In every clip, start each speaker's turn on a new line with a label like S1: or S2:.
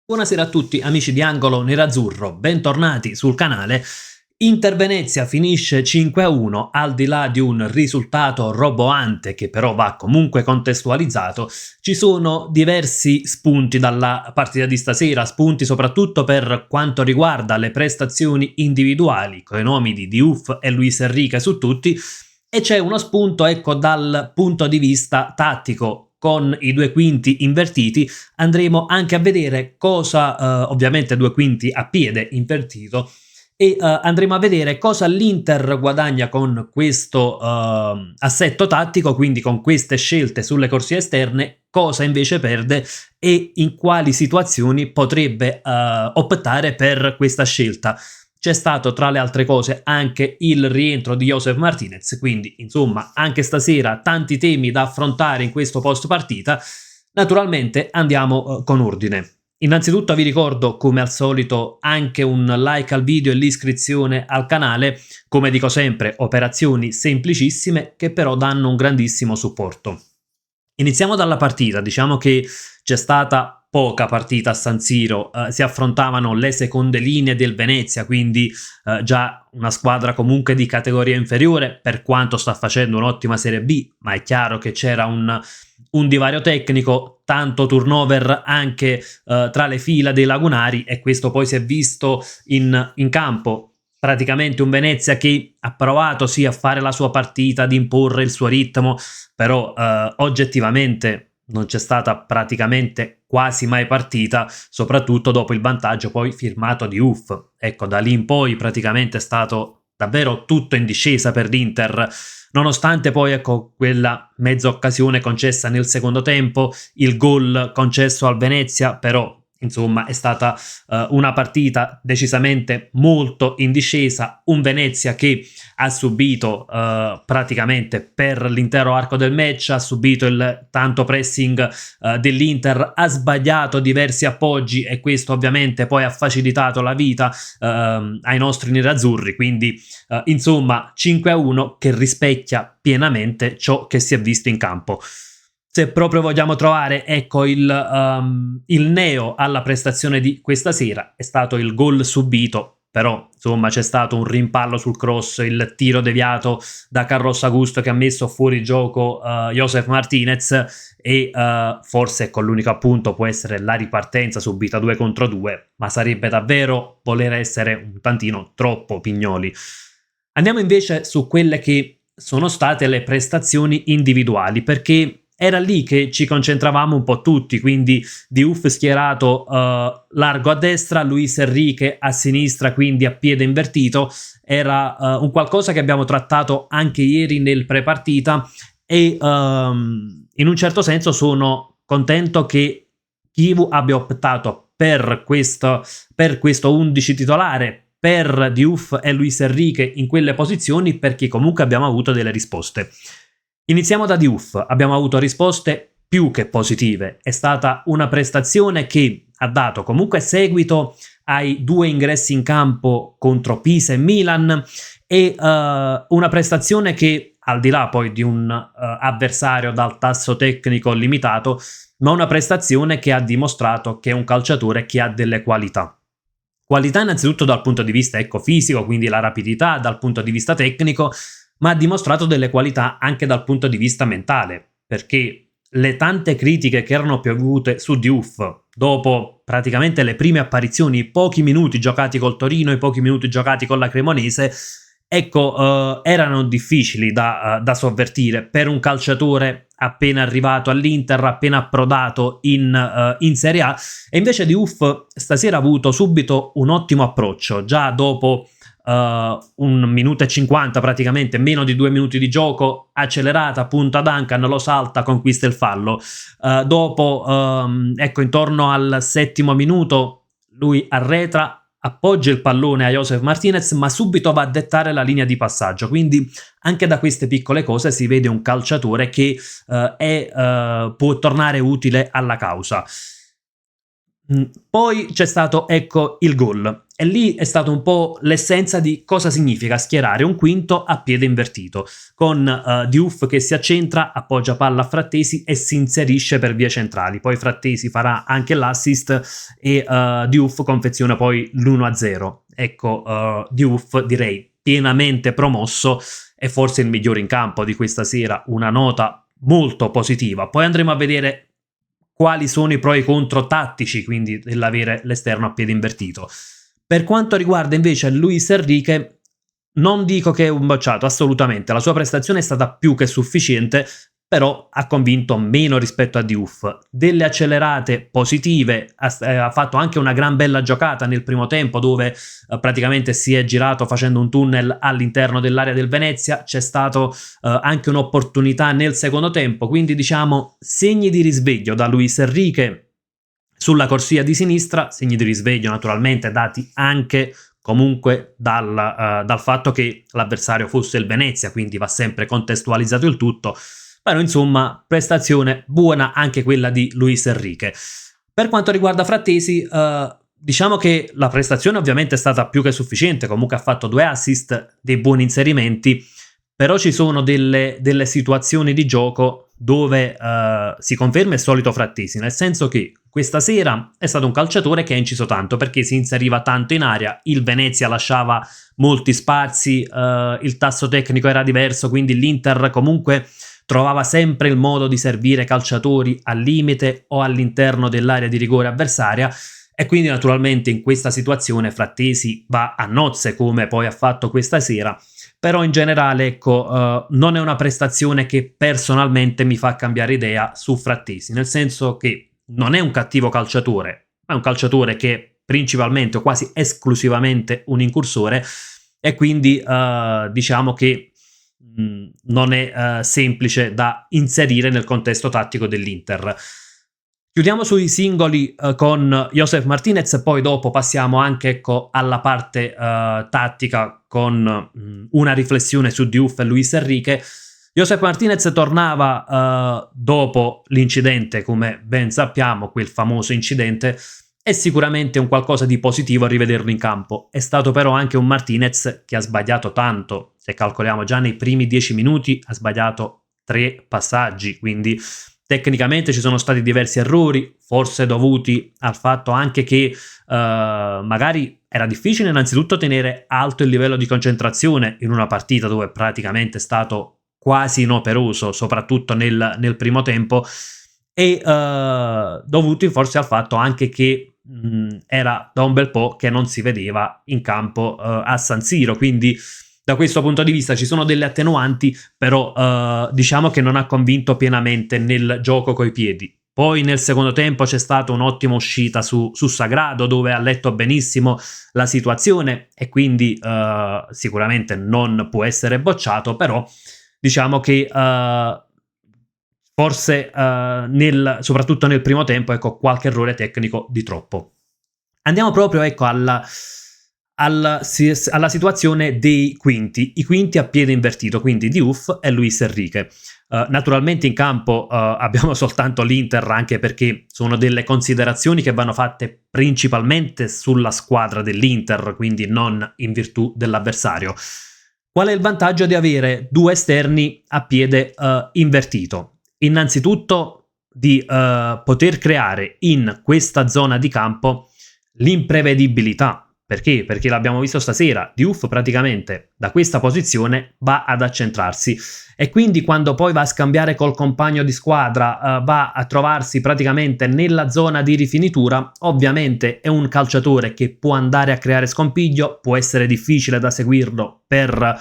S1: Buonasera a tutti amici di Angolo Nerazzurro, bentornati sul canale. Inter Venezia finisce 5-1, al di là di un risultato roboante che però va comunque contestualizzato. Ci sono diversi spunti dalla partita di stasera, spunti soprattutto per quanto riguarda le prestazioni individuali, con i nomi di Diouf e Luis Enrique su tutti, e c'è uno spunto, ecco, dal punto di vista tattico. Con i due quinti invertiti andremo anche a vedere cosa, ovviamente due quinti a piede invertito, e andremo a vedere cosa l'Inter guadagna con questo assetto tattico, quindi con queste scelte sulle corsie esterne, cosa invece perde e in quali situazioni potrebbe optare per questa scelta. C'è stato, tra le altre cose, anche il rientro di Josef Martinez, quindi insomma anche stasera tanti temi da affrontare in questo post partita. Naturalmente andiamo con ordine. Innanzitutto vi ricordo, come al solito, anche un like al video e l'iscrizione al canale. Come dico sempre, operazioni semplicissime che però danno un grandissimo supporto. Iniziamo dalla partita. Diciamo che c'è stata poca partita a San Siro, si affrontavano le seconde linee del Venezia, quindi già una squadra comunque di categoria inferiore, per quanto sta facendo un'ottima Serie B, ma è chiaro che c'era un divario tecnico, tanto turnover anche tra le fila dei lagunari, e questo poi si è visto in campo. Praticamente un Venezia che ha provato sì a fare la sua partita, ad imporre il suo ritmo, però oggettivamente non c'è stata praticamente quasi mai partita, soprattutto dopo il vantaggio poi firmato di Uff. Ecco, da lì in poi praticamente è stato davvero tutto in discesa per l'Inter, nonostante poi, ecco, quella mezza occasione concessa nel secondo tempo, il gol concesso al Venezia, però insomma è stata una partita decisamente molto in discesa, un Venezia che ha subito praticamente per l'intero arco del match, ha subito il tanto pressing dell'Inter, ha sbagliato diversi appoggi e questo ovviamente poi ha facilitato la vita ai nostri nerazzurri, quindi insomma 5-1 che rispecchia pienamente ciò che si è visto in campo. Se proprio vogliamo trovare, ecco, il neo alla prestazione di questa sera, è stato il gol subito, però insomma c'è stato un rimpallo sul cross, il tiro deviato da Carlos Augusto che ha messo fuori gioco Josef Martinez, e forse con l'unico appunto può essere la ripartenza subita 2 contro 2, ma sarebbe davvero voler essere un tantino troppo pignoli. Andiamo invece su quelle che sono state le prestazioni individuali, perché era lì che ci concentravamo un po' tutti, quindi Diouf schierato largo a destra, Luis Enrique a sinistra, quindi a piede invertito. Era un qualcosa che abbiamo trattato anche ieri nel pre-partita, e in un certo senso sono contento che Chivu abbia optato per questo 11 titolare, per Diouf e Luis Enrique in quelle posizioni, perché comunque abbiamo avuto delle risposte. Iniziamo da Diouf, abbiamo avuto risposte più che positive, è stata una prestazione che ha dato comunque seguito ai 2 ingressi in campo contro Pisa e Milan, e una prestazione che, al di là poi di un avversario dal tasso tecnico limitato, ma una prestazione che ha dimostrato che è un calciatore che ha delle qualità. Qualità innanzitutto dal punto di vista, ecco, fisico, quindi la rapidità, dal punto di vista tecnico, ma ha dimostrato delle qualità anche dal punto di vista mentale, perché le tante critiche che erano piovute su Diouf dopo praticamente le prime apparizioni, i pochi minuti giocati col Torino, i pochi minuti giocati con la Cremonese, ecco, erano difficili da sovvertire per un calciatore appena arrivato all'Inter, appena approdato in Serie A. E invece Diouf stasera ha avuto subito un ottimo approccio, già dopo 1 minuto e 50, praticamente meno di 2 minuti di gioco, accelerata, punta Duncan, lo salta, conquista il fallo. Dopo ecco, intorno al 7° minuto lui arretra, appoggia il pallone a Josef Martinez, ma subito va a dettare la linea di passaggio, quindi anche da queste piccole cose si vede un calciatore che può tornare utile alla causa. Poi c'è stato, ecco, il gol. E lì è stato un po' l'essenza di cosa significa schierare un quinto a piede invertito, con Diouf che si accentra, appoggia palla a Frattesi e si inserisce per vie centrali. Poi Frattesi farà anche l'assist e Diouf confeziona poi l'1-0. Ecco, Diouf direi pienamente promosso e forse il migliore in campo di questa sera, una nota molto positiva. Poi andremo a vedere quali sono i pro e i contro tattici, quindi dell'avere l'esterno a piede invertito. Per quanto riguarda invece Luis Enrique, non dico che è un bocciato, assolutamente, la sua prestazione è stata più che sufficiente, però ha convinto meno rispetto a Diouf. Delle accelerate positive, ha fatto anche una gran bella giocata nel primo tempo dove praticamente si è girato facendo un tunnel all'interno dell'area del Venezia, c'è stato anche un'opportunità nel secondo tempo, quindi diciamo segni di risveglio da Luis Enrique sulla corsia di sinistra, segni di risveglio naturalmente dati anche comunque dal fatto che l'avversario fosse il Venezia, quindi va sempre contestualizzato il tutto. Però insomma, prestazione buona anche quella di Luis Enrique. Per quanto riguarda Frattesi, diciamo che la prestazione ovviamente è stata più che sufficiente, comunque ha fatto 2 assist, dei buoni inserimenti, però ci sono delle situazioni di gioco dove si conferma il solito Frattesi, nel senso che questa sera è stato un calciatore che ha inciso tanto perché si inseriva tanto in area, il Venezia lasciava molti spazi, il tasso tecnico era diverso, quindi l'Inter comunque trovava sempre il modo di servire calciatori al limite o all'interno dell'area di rigore avversaria e quindi naturalmente in questa situazione Frattesi va a nozze come poi ha fatto questa sera, però in generale ecco non è una prestazione che personalmente mi fa cambiare idea su Frattesi, nel senso che non è un cattivo calciatore, è un calciatore che è principalmente o quasi esclusivamente un incursore e quindi diciamo che non è semplice da inserire nel contesto tattico dell'Inter. Chiudiamo sui singoli con Josef Martinez e poi dopo passiamo anche ecco, alla parte tattica con una riflessione su Diouf e Luis Enrique. Josef Martinez tornava dopo l'incidente, come ben sappiamo, quel famoso incidente, è sicuramente un qualcosa di positivo a rivederlo in campo. È stato però anche un Martinez che ha sbagliato tanto, se calcoliamo già nei primi 10 minuti ha sbagliato 3 passaggi, quindi tecnicamente ci sono stati diversi errori, forse dovuti al fatto anche che magari era difficile innanzitutto tenere alto il livello di concentrazione in una partita dove praticamente è stato quasi inoperoso, soprattutto nel primo tempo, e dovuti forse al fatto anche che era da un bel po' che non si vedeva in campo a San Siro, quindi da questo punto di vista ci sono delle attenuanti, però diciamo che non ha convinto pienamente nel gioco coi piedi. Poi nel secondo tempo c'è stata un'ottima uscita su Sagrado dove ha letto benissimo la situazione e quindi sicuramente non può essere bocciato, però diciamo che forse soprattutto nel primo tempo ecco qualche errore tecnico di troppo. Andiamo proprio ecco alla situazione dei quinti, i quinti a piede invertito, quindi Diouf e Luis Enrique. Naturalmente in campo abbiamo soltanto l'Inter, anche perché sono delle considerazioni che vanno fatte principalmente sulla squadra dell'Inter, quindi non in virtù dell'avversario. Qual è il vantaggio di avere 2 esterni a piede invertito? Innanzitutto di poter creare in questa zona di campo l'imprevedibilità. Perché? Perché l'abbiamo visto stasera, Diouf praticamente da questa posizione va ad accentrarsi e quindi quando poi va a scambiare col compagno di squadra va a trovarsi praticamente nella zona di rifinitura, ovviamente è un calciatore che può andare a creare scompiglio, può essere difficile da seguirlo per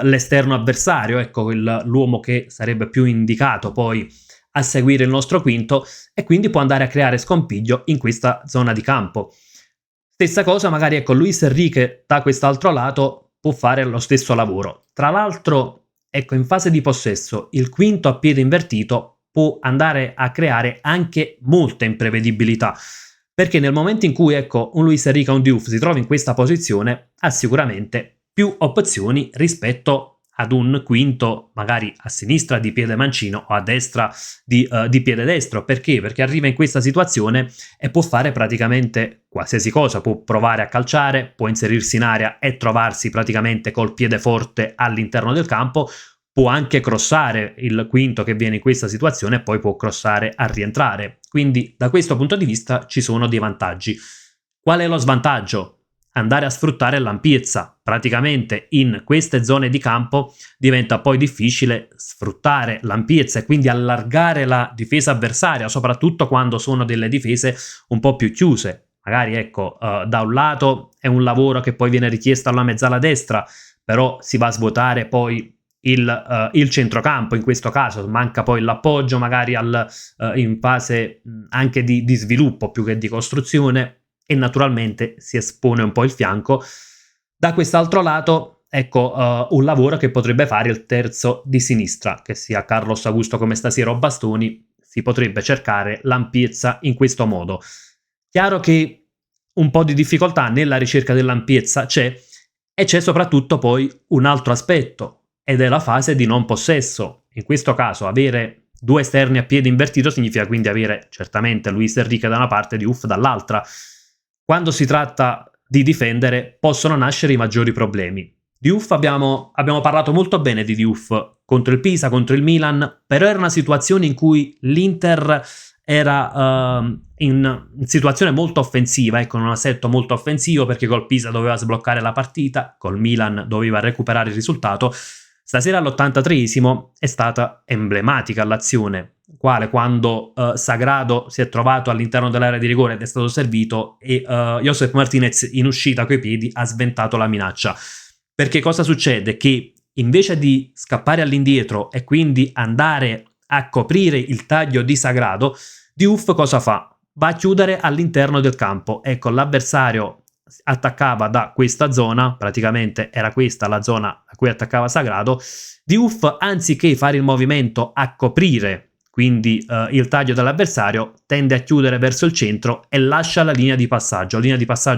S1: l'esterno avversario, ecco l'uomo che sarebbe più indicato poi a seguire il nostro quinto e quindi può andare a creare scompiglio in questa zona di campo. Stessa cosa magari ecco Luis Enrique da quest'altro lato può fare lo stesso lavoro. Tra l'altro ecco in fase di possesso il quinto a piede invertito può andare a creare anche molta imprevedibilità, perché nel momento in cui ecco un Luis Enrique o un Diouf si trova in questa posizione ha sicuramente più opzioni rispetto ad un quinto magari a sinistra di piede mancino o a destra di piede destro. Perché? Perché arriva in questa situazione e può fare praticamente qualsiasi cosa, può provare a calciare, può inserirsi in area e trovarsi praticamente col piede forte all'interno del campo, può anche crossare il quinto che viene in questa situazione e poi può crossare a rientrare. Quindi da questo punto di vista ci sono dei vantaggi. Qual è lo svantaggio? Andare a sfruttare l'ampiezza. Praticamente in queste zone di campo diventa poi difficile sfruttare l'ampiezza e quindi allargare la difesa avversaria, soprattutto quando sono delle difese un po' più chiuse. Magari ecco, da un lato è un lavoro che poi viene richiesto alla mezzala destra, però si va a svuotare poi il centrocampo. In questo caso manca poi l'appoggio magari in fase anche di sviluppo più che di costruzione, e naturalmente si espone un po' il fianco. Da quest'altro lato, ecco, un lavoro che potrebbe fare il terzo di sinistra, che sia Carlos Augusto come stasera o Bastoni, si potrebbe cercare l'ampiezza in questo modo. Chiaro che un po' di difficoltà nella ricerca dell'ampiezza c'è, e c'è soprattutto poi un altro aspetto, ed è la fase di non possesso. In questo caso avere due esterni a piede invertito significa quindi avere certamente Luis Enrique da una parte e Diouf dall'altra. Quando si tratta di difendere possono nascere i maggiori problemi. Diouf abbiamo parlato molto bene di Diouf contro il Pisa, contro il Milan, però era una situazione in cui l'Inter era in situazione molto offensiva, con un assetto molto offensivo, perché col Pisa doveva sbloccare la partita, col Milan doveva recuperare il risultato. Stasera all'83esimo è stata emblematica l'azione, quando Sagrado si è trovato all'interno dell'area di rigore ed è stato servito e Josep Martinez in uscita coi piedi ha sventato la minaccia. Perché cosa succede? Che invece di scappare all'indietro e quindi andare a coprire il taglio di Sagrado, Diouf cosa fa? Va a chiudere all'interno del campo. Ecco, l'avversario attaccava da questa zona, praticamente era questa la zona a cui attaccava Sagrado. Diouf, anziché fare il movimento a coprire quindi il taglio dell'avversario, tende a chiudere verso il centro e lascia la linea di passaggio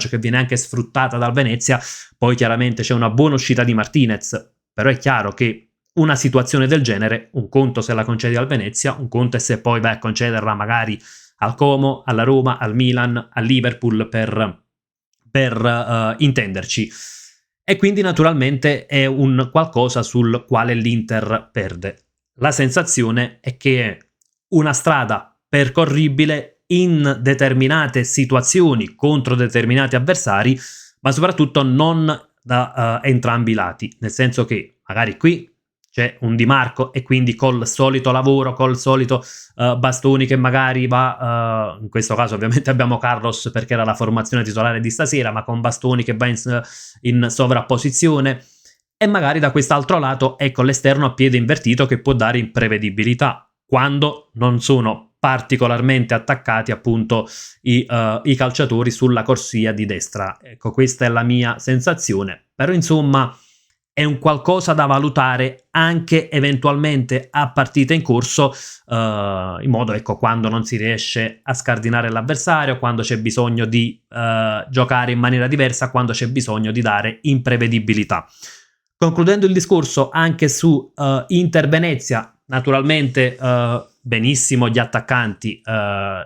S1: che viene anche sfruttata dal Venezia. Poi chiaramente c'è una buona uscita di Martinez, però è chiaro che una situazione del genere, un conto se la concedi al Venezia, un conto è se poi vai a concederla magari al Como, alla Roma, al Milan, al Liverpool, per intenderci. E quindi naturalmente è un qualcosa sul quale l'Inter perde. La sensazione è che è una strada percorribile in determinate situazioni contro determinati avversari, ma soprattutto non da entrambi i lati, nel senso che magari qui c'è un Di Marco e quindi col solito lavoro, col solito Bastoni che magari va, in questo caso ovviamente abbiamo Carlos perché era la formazione titolare di stasera, ma con Bastoni che va in sovrapposizione, e magari da quest'altro lato ecco l'esterno a piede invertito che può dare imprevedibilità quando non sono particolarmente attaccati appunto i calciatori sulla corsia di destra. Ecco, questa è la mia sensazione, però insomma è un qualcosa da valutare anche eventualmente a partita in corso, in modo, ecco, quando non si riesce a scardinare l'avversario, quando c'è bisogno di giocare in maniera diversa, quando c'è bisogno di dare imprevedibilità. Concludendo il discorso anche su Inter-Venezia, naturalmente benissimo gli attaccanti,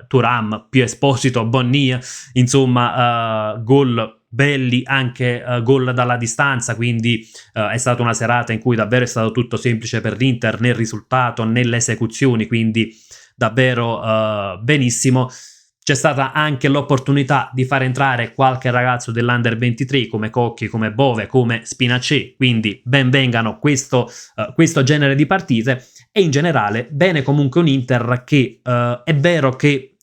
S1: Thuram, più Esposito, Bonnia, insomma gol belli, anche gol dalla distanza, quindi è stata una serata in cui davvero è stato tutto semplice per l'Inter nel risultato, nelle esecuzioni, quindi davvero benissimo. C'è stata anche l'opportunità di far entrare qualche ragazzo dell'Under 23 come Cocchi, come Bove, come Spinaccè, quindi ben vengano questo genere di partite. E in generale bene comunque un Inter che è vero che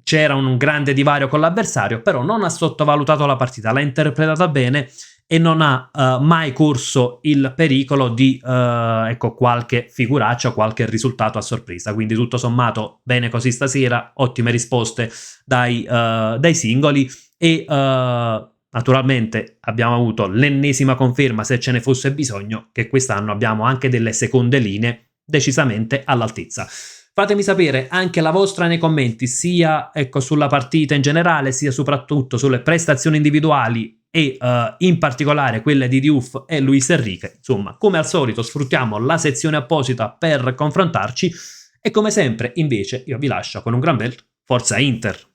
S1: c'era un grande divario con l'avversario, però non ha sottovalutato la partita, l'ha interpretata bene e non ha mai corso il pericolo di ecco, qualche figuraccia, qualche risultato a sorpresa. Quindi tutto sommato bene così stasera, ottime risposte dai singoli e naturalmente abbiamo avuto l'ennesima conferma, se ce ne fosse bisogno, che quest'anno abbiamo anche delle seconde linee decisamente all'altezza. Fatemi sapere anche la vostra nei commenti, sia ecco sulla partita in generale, sia soprattutto sulle prestazioni individuali e in particolare quelle di Diouf e Luis Enrique. Insomma, come al solito sfruttiamo la sezione apposita per confrontarci e come sempre invece io vi lascio con un gran bel Forza Inter.